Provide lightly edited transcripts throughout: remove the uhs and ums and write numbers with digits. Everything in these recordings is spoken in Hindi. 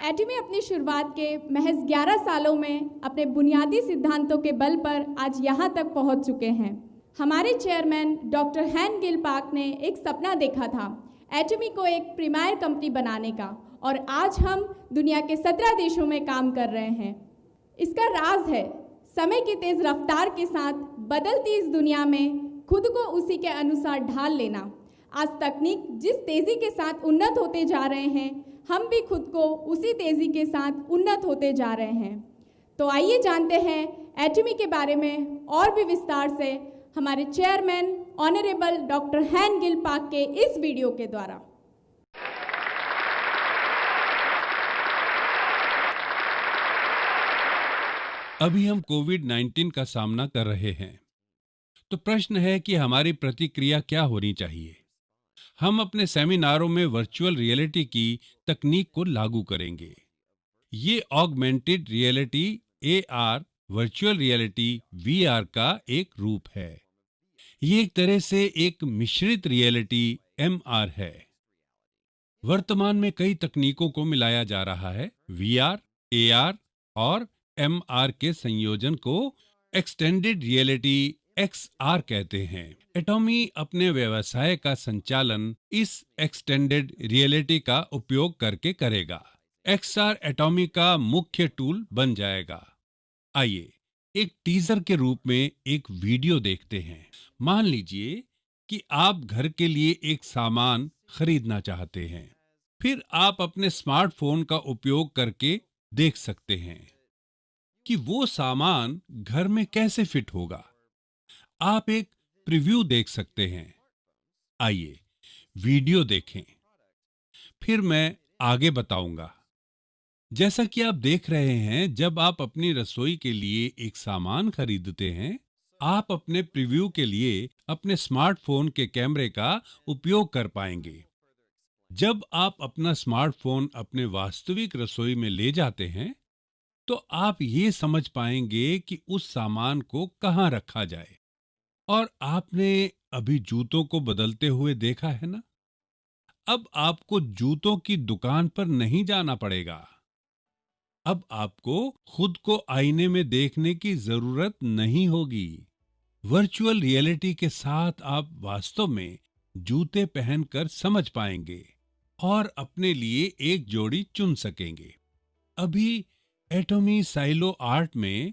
एटमी अपनी शुरुआत के महज 11 सालों में अपने बुनियादी सिद्धांतों के बल पर आज यहाँ तक पहुँच चुके हैं। हमारे चेयरमैन डॉक्टर हैन गिल पार्क ने एक सपना देखा था एटमी को एक प्रीमियर कंपनी बनाने का, और आज हम दुनिया के 17 देशों में काम कर रहे हैं। इसका राज है समय की तेज़ रफ्तार के साथ बदलती इस दुनिया में खुद को उसी के अनुसार ढाल लेना। आज तकनीक जिस तेज़ी के साथ उन्नत होते जा रहे हैं, हम भी खुद को उसी तेज़ी के साथ उन्नत होते जा रहे हैं। तो आइए जानते हैं एटमी के बारे में और भी विस्तार से हमारे चेयरमैन ऑनरेबल डॉक्टर हैन गिल पार्क के इस वीडियो के द्वारा। अभी हम कोविड-19 का सामना कर रहे हैं, तो प्रश्न है कि हमारी प्रतिक्रिया क्या होनी चाहिए। हम अपने सेमिनारों में वर्चुअल रियलिटी की तकनीक को लागू करेंगे। ये augmented reality AR, virtual reality VR का एक रूप है। ये एक तरह से एक मिश्रित रियलिटी MR है। वर्तमान में कई तकनीकों को मिलाया जा रहा है। VR, AR और MR के संयोजन को एक्सटेंडेड रियलिटी XR कहते हैं। एटॉमी अपने व्यवसाय का संचालन इस एक्सटेंडेड रियलिटी का उपयोग करके करेगा। XR एटॉमी का मुख्य टूल बन जाएगा। आइए एक टीजर के रूप में एक वीडियो देखते हैं। मान लीजिए कि आप घर के लिए एक सामान खरीदना चाहते हैं। फिर आप अपने स्मार्टफोन का उपयोग करके देख सकते हैं कि वो सामान घर में कैसे फिट होगा। आप एक प्रीव्यू देख सकते हैं। आइए वीडियो देखें, फिर मैं आगे बताऊंगा। जैसा कि आप देख रहे हैं, जब आप अपनी रसोई के लिए एक सामान खरीदते हैं, आप अपने प्रीव्यू के लिए अपने स्मार्टफोन के कैमरे का उपयोग कर पाएंगे। जब आप अपना स्मार्टफोन अपने वास्तविक रसोई में ले जाते हैं, तो आप ये समझ पाएंगे कि उस सामान को कहां रखा जाए। और आपने अभी जूतों को बदलते हुए देखा है ना? अब आपको जूतों की दुकान पर नहीं जाना पड़ेगा। अब आपको खुद को आईने में देखने की जरूरत नहीं होगी। वर्चुअल रियलिटी के साथ आप वास्तव में जूते पहनकर समझ पाएंगे और अपने लिए एक जोड़ी चुन सकेंगे। अभी एटॉमी साइलो आर्ट में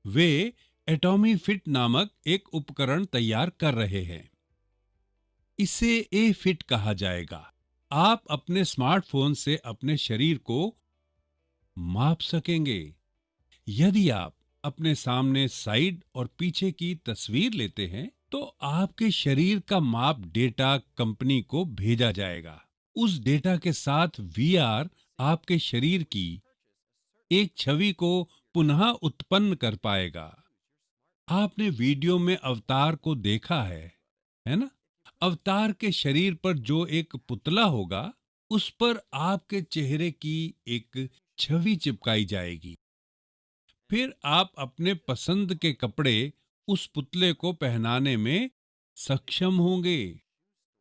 वे एटॉमी फिट नामक एक उपकरण तैयार कर रहे हैं। इसे ए फिट कहा जाएगा। आप अपने स्मार्टफोन से अपने शरीर को माप सकेंगे। यदि आप अपने सामने साइड और पीछे की तस्वीर लेते हैं, तो आपके शरीर का माप डेटा कंपनी को भेजा जाएगा। उस डेटा के साथ VR आपके शरीर की एक छवि को पुनः उत्पन्न कर पाएगा। आपने वीडियो में अवतार को देखा है ना? अवतार के शरीर पर जो एक पुतला होगा, उस पर आपके चेहरे की एक छवि चिपकाई जाएगी। फिर आप अपने पसंद के कपड़े उस पुतले को पहनाने में सक्षम होंगे।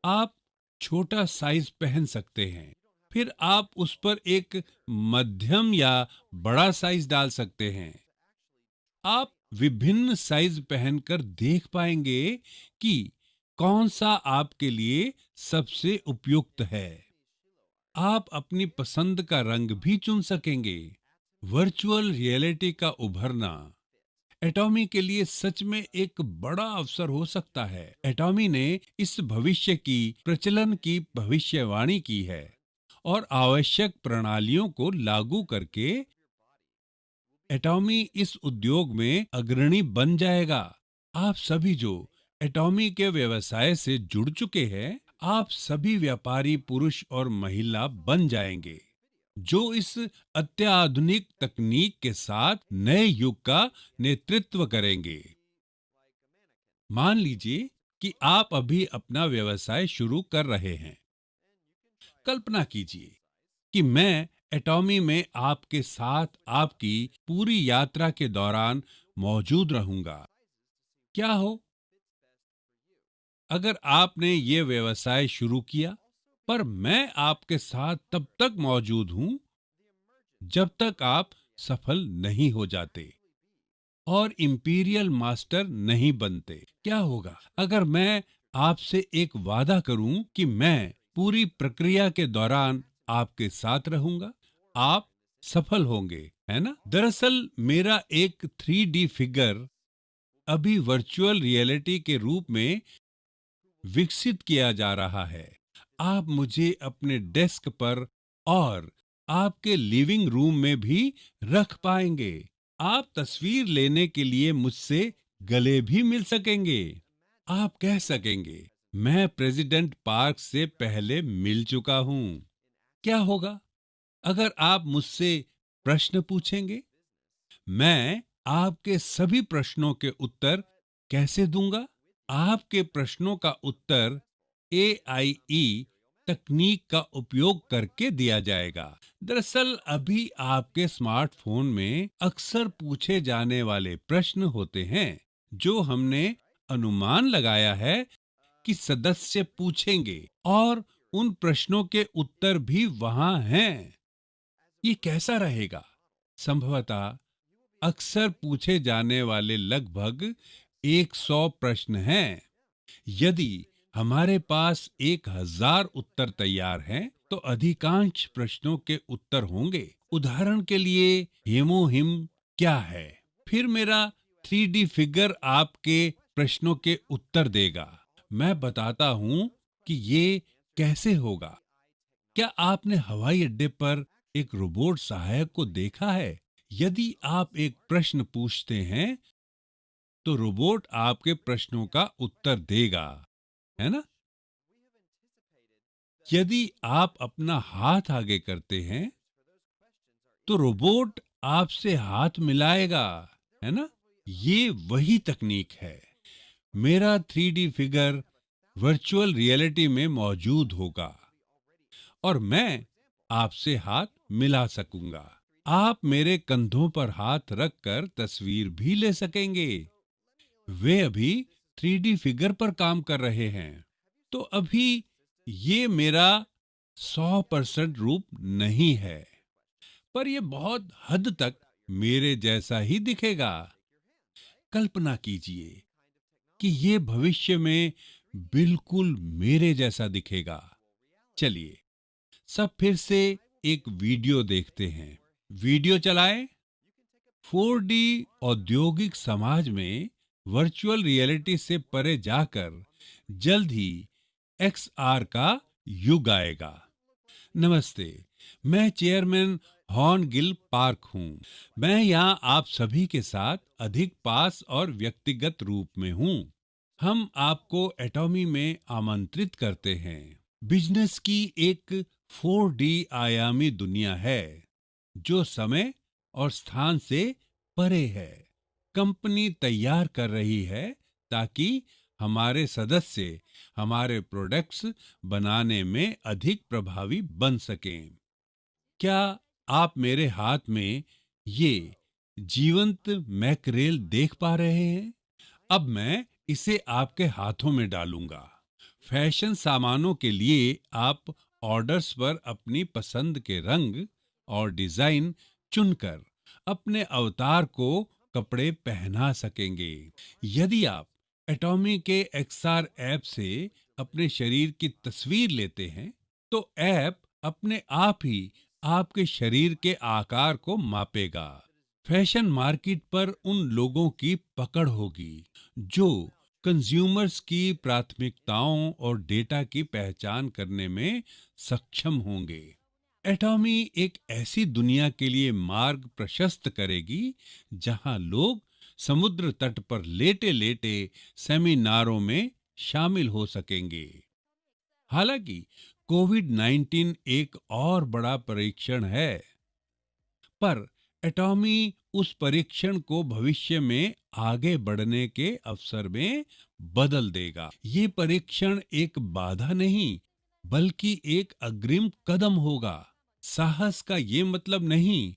आप छोटा साइज पहन सकते हैं। फिर आप उस पर एक मध्यम या बड़ा साइज डाल सकते हैं। आप विभिन्न साइज पहनकर देख पाएंगे कि कौन सा आपके लिए सबसे उपयुक्त है। आप अपनी पसंद का रंग भी चुन सकेंगे। वर्चुअल रियलिटी का उभरना एटॉमी के लिए सच में एक बड़ा अवसर हो सकता है। एटॉमी ने इस भविष्य की प्रचलन की भविष्यवाणी की है और आवश्यक प्रणालियों को लागू करके एटॉमी इस उद्योग में अग्रणी बन जाएगा। आप सभी जो एटॉमी के व्यवसाय से जुड़ चुके हैं, आप सभी व्यापारी पुरुष और महिला बन जाएंगे, जो इस अत्याधुनिक तकनीक के साथ नए युग का नेतृत्व करेंगे। मान लीजिए कि आप अभी अपना व्यवसाय शुरू कर रहे हैं। कल्पना कीजिए कि मैं एटॉमी में आपके साथ आपकी पूरी यात्रा के दौरान मौजूद रहूंगा। क्या हो अगर आपने ये व्यवसाय शुरू किया, पर मैं आपके साथ तब तक मौजूद हूं जब तक आप सफल नहीं हो जाते और इंपीरियल मास्टर नहीं बनते। क्या होगा अगर मैं आपसे एक वादा करूं कि मैं पूरी प्रक्रिया के दौरान आपके साथ रहूंगा? आप सफल होंगे, है ना? दरअसल मेरा एक 3D फिगर अभी वर्चुअल रियलिटी के रूप में विकसित किया जा रहा है। आप मुझे अपने डेस्क पर और आपके लिविंग रूम में भी रख पाएंगे। आप तस्वीर लेने के लिए मुझसे गले भी मिल सकेंगे। आप कह सकेंगे, मैं प्रेसिडेंट पार्क से पहले मिल चुका हूं। क्या होगा अगर आप मुझसे प्रश्न पूछेंगे? मैं आपके सभी प्रश्नों के उत्तर कैसे दूंगा? आपके प्रश्नों का उत्तर AIE तकनीक का उपयोग करके दिया जाएगा। दरअसल अभी आपके स्मार्टफोन में अक्सर पूछे जाने वाले प्रश्न होते हैं जो हमने अनुमान लगाया है कि सदस्य पूछेंगे, और उन प्रश्नों के उत्तर भी वहां हैं। ये कैसा रहेगा? संभवतः अक्सर पूछे जाने वाले लगभग 100 प्रश्न हैं। यदि हमारे पास 1000 उत्तर तैयार हैं, तो अधिकांश प्रश्नों के उत्तर होंगे। उदाहरण के लिए, हेमोहिम क्या है? फिर मेरा 3D फिगर आपके प्रश्नों के उत्तर देगा। मैं बताता हूं कि ये कैसे होगा। क्या आपने हवाई अड्डे पर एक रोबोट सहायक को देखा है? यदि आप एक प्रश्न पूछते हैं, तो रोबोट आपके प्रश्नों का उत्तर देगा, है ना? यदि आप अपना हाथ आगे करते हैं, तो रोबोट आपसे हाथ मिलाएगा, है ना? ये वही तकनीक है। मेरा 3D फिगर वर्चुअल रियलिटी में मौजूद होगा और मैं आपसे हाथ मिला सकूंगा। आप मेरे कंधों पर हाथ रखकर तस्वीर भी ले सकेंगे। वे अभी 3D फिगर पर काम कर रहे हैं, तो अभी ये मेरा 100% रूप नहीं है, पर यह बहुत हद तक मेरे जैसा ही दिखेगा। कल्पना कीजिए कि ये भविष्य में बिल्कुल मेरे जैसा दिखेगा। चलिए सब फिर से एक वीडियो देखते हैं। वीडियो चलाएं। 4D औद्योगिक समाज में वर्चुअल रियलिटी से परे जाकर जल्द ही XR का युग आएगा। नमस्ते, मैं चेयरमैन हॉर्न गिल पार्क हूं। मैं यहाँ आप सभी के साथ अधिक पास और व्यक्तिगत रूप में हूं। हम आपको एटॉमी में आमंत्रित करते हैं। बिजनेस की एक 4D आयामी दुनिया है जो समय और स्थान से परे है। कंपनी तैयार कर रही है ताकि हमारे सदस्य हमारे प्रोडक्ट्स बनाने में अधिक प्रभावी बन सकें। क्या आप मेरे हाथ में ये जीवंत मैकरेल देख पा रहे हैं? अब मैं इसे आपके हाथों में डालूंगा। फैशन सामानों के लिए आप ऑर्डर्स पर अपनी पसंद के रंग और डिजाइन चुनकर अपने अवतार को कपड़े पहना सकेंगे। यदि आप एटॉमी के XR ऐप से अपने शरीर की तस्वीर लेते हैं, तो ऐप अपने आप ही आपके शरीर के आकार को मापेगा। फैशन मार्केट पर उन लोगों की पकड़ होगी जो कंज्यूमर्स की प्राथमिकताओं और डेटा की पहचान करने में सक्षम होंगे। एटॉमी एक ऐसी दुनिया के लिए मार्ग प्रशस्त करेगी जहां लोग समुद्र तट पर लेटे-लेटे सेमिनारों में शामिल हो सकेंगे। हालांकि कोविड-19 एक और बड़ा परीक्षण है, पर एटॉमी उस परीक्षण को भविष्य में आगे बढ़ने के अवसर में बदल देगा। ये परीक्षण एक बाधा नहीं, बल्कि एक अग्रिम कदम होगा। साहस का ये मतलब नहीं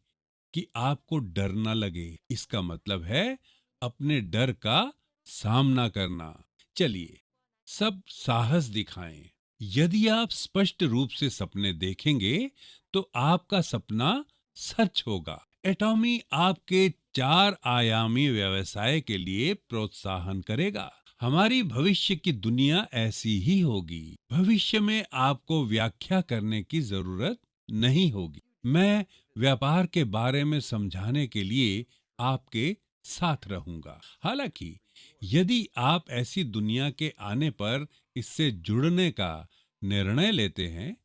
कि आपको डर ना लगे। इसका मतलब है अपने डर का सामना करना। चलिए सब साहस दिखाएं। यदि आप स्पष्ट रूप से सपने देखेंगे, तो आपका सपना सच होगा। एटॉमी आपके 4 आयामी व्यवसाय के लिए प्रोत्साहन करेगा। हमारी भविष्य की दुनिया ऐसी ही होगी। भविष्य में आपको व्याख्या करने की जरूरत नहीं होगी। मैं व्यापार के बारे में समझाने के लिए आपके साथ रहूंगा। हालांकि यदि आप ऐसी दुनिया के आने पर इससे जुड़ने का निर्णय लेते हैं,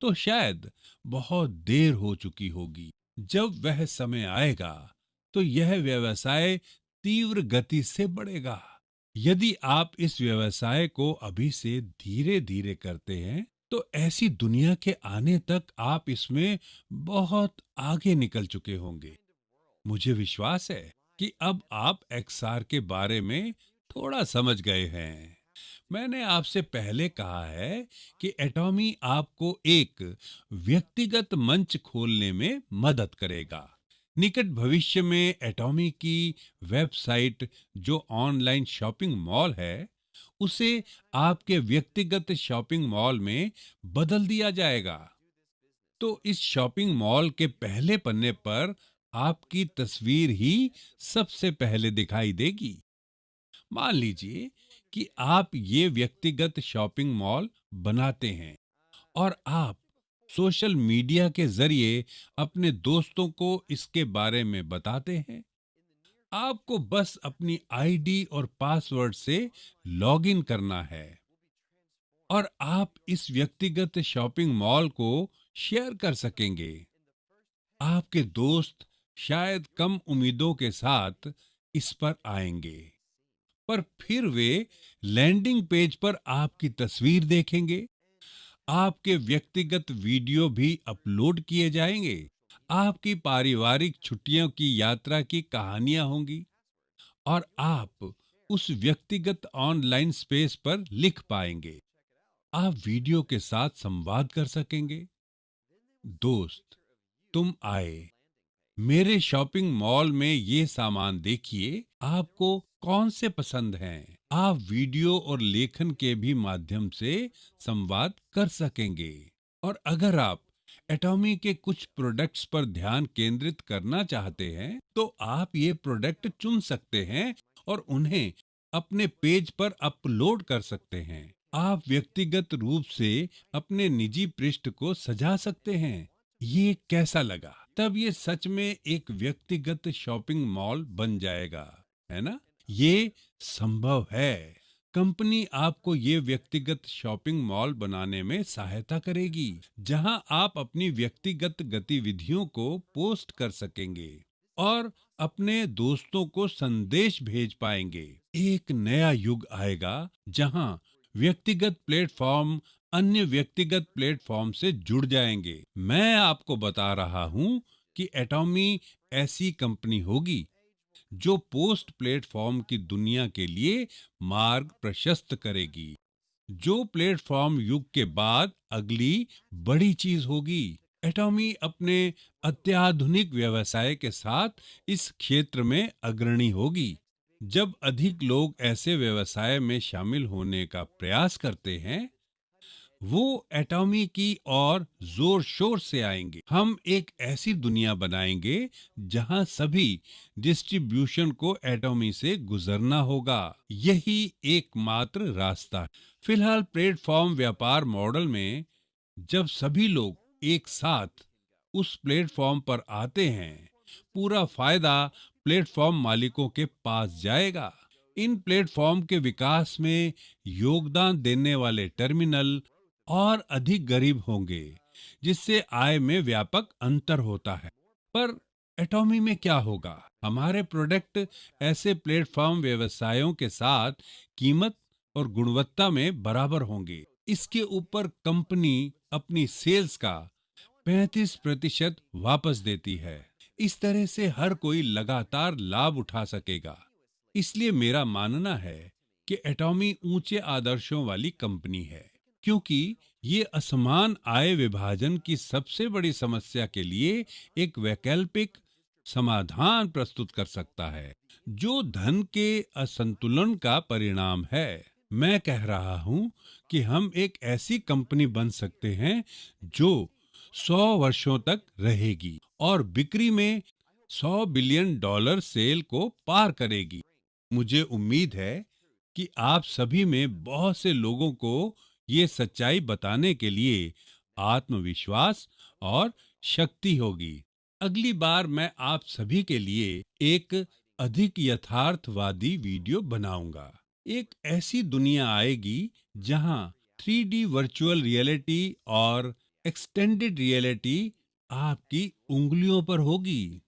तो शायद बहुत देर हो चुकी होगी। जब वह समय आएगा, तो यह व्यवसाय तीव्र गति से बढ़ेगा। यदि आप इस व्यवसाय को अभी से धीरे धीरे करते हैं, तो ऐसी दुनिया के आने तक आप इसमें बहुत आगे निकल चुके होंगे। मुझे विश्वास है कि अब आप एक्सआर के बारे में थोड़ा समझ गए हैं। मैंने आपसे पहले कहा है कि एटॉमी आपको एक व्यक्तिगत मंच खोलने में मदद करेगा। निकट भविष्य में एटॉमी की वेबसाइट, जो ऑनलाइन शॉपिंग मॉल है, उसे आपके व्यक्तिगत शॉपिंग मॉल में बदल दिया जाएगा। तो इस शॉपिंग मॉल के पहले पन्ने पर आपकी तस्वीर ही सबसे पहले दिखाई देगी। मान लीजिए कि आप ये व्यक्तिगत शॉपिंग मॉल बनाते हैं और आप सोशल मीडिया के जरिए अपने दोस्तों को इसके बारे में बताते हैं। आपको बस अपनी आईडी और पासवर्ड से लॉगिन करना है और आप इस व्यक्तिगत शॉपिंग मॉल को शेयर कर सकेंगे। आपके दोस्त शायद कम उम्मीदों के साथ इस पर आएंगे, पर फिर वे लैंडिंग पेज पर आपकी तस्वीर देखेंगे। आपके व्यक्तिगत वीडियो भी अपलोड किए जाएंगे। आपकी पारिवारिक छुट्टियों की यात्रा की कहानियां होंगी और आप उस व्यक्तिगत ऑनलाइन स्पेस पर लिख पाएंगे। आप वीडियो के साथ संवाद कर सकेंगे। दोस्त, तुम आए, मेरे शॉपिंग मॉल में ये सामान देखिए, आपको कौन से पसंद हैं? आप वीडियो और लेखन के भी माध्यम से संवाद कर सकेंगे। और अगर आप एटॉमी के कुछ प्रोडक्ट्स पर ध्यान केंद्रित करना चाहते हैं, तो आप ये प्रोडक्ट चुन सकते हैं और उन्हें अपने पेज पर अपलोड कर सकते हैं। आप व्यक्तिगत रूप से अपने निजी पृष्ठ को सजा सकते हैं। ये कैसा लगा? तब ये सच में एक व्यक्तिगत शॉपिंग मॉल बन जाएगा, है ना? ये संभव है। कंपनी आपको ये व्यक्तिगत शॉपिंग मॉल बनाने में सहायता करेगी, जहां आप अपनी व्यक्तिगत गतिविधियों को पोस्ट कर सकेंगे और अपने दोस्तों को संदेश भेज पाएंगे। एक नया युग आएगा जहां व्यक्तिगत प्लेटफॉर्म अन्य व्यक्तिगत प्लेटफॉर्म से जुड़ जाएंगे। मैं आपको बता रहा हूं कि एटॉमी ऐसी कंपनी होगी जो पोस्ट प्लेटफॉर्म की दुनिया के लिए मार्ग प्रशस्त करेगी, जो प्लेटफॉर्म युग के बाद अगली बड़ी चीज होगी। एटॉमी अपने अत्याधुनिक व्यवसाय के साथ इस क्षेत्र में अग्रणी होगी। जब अधिक लोग ऐसे व्यवसाय में शामिल होने का प्रयास करते हैं, वो एटॉमी की और जोर शोर से आएंगे। हम एक ऐसी दुनिया बनाएंगे जहां सभी डिस्ट्रीब्यूशन को एटॉमी से गुजरना होगा। यही एकमात्र रास्ता है। फिलहाल प्लेटफॉर्म व्यापार मॉडल में जब सभी लोग एक साथ उस प्लेटफॉर्म पर आते हैं, पूरा फायदा प्लेटफॉर्म मालिकों के पास जाएगा। इन प्लेटफॉर्म के विकास में योगदान देने वाले टर्मिनल और अधिक गरीब होंगे, जिससे आय में व्यापक अंतर होता है। पर एटॉमी में क्या होगा? हमारे प्रोडक्ट ऐसे प्लेटफॉर्म व्यवसायों के साथ कीमत और गुणवत्ता में बराबर होंगे। इसके ऊपर कंपनी अपनी सेल्स का 35% वापस देती है। इस तरह से हर कोई लगातार लाभ उठा सकेगा। इसलिए मेरा मानना है कि एटॉमी ऊंचे आदर्शों वाली कंपनी है, क्योंकि ये असमान आय विभाजन की सबसे बड़ी समस्या के लिए एक वैकल्पिक समाधान प्रस्तुत कर सकता है, जो धन के असंतुलन का परिणाम है। मैं कह रहा हूं कि हम एक ऐसी कंपनी बन सकते हैं जो 100 वर्षों तक रहेगी और बिक्री में $100 बिलियन सेल को पार करेगी। मुझे उम्मीद है कि आप सभी में बहुत से लोगों को ये सच्चाई बताने के लिए आत्मविश्वास और शक्ति होगी। अगली बार मैं आप सभी के लिए एक अधिक यथार्थवादी वीडियो बनाऊंगा। एक ऐसी दुनिया आएगी जहां 3D वर्चुअल रियलिटी और एक्सटेंडेड रियलिटी आपकी उंगलियों पर होगी।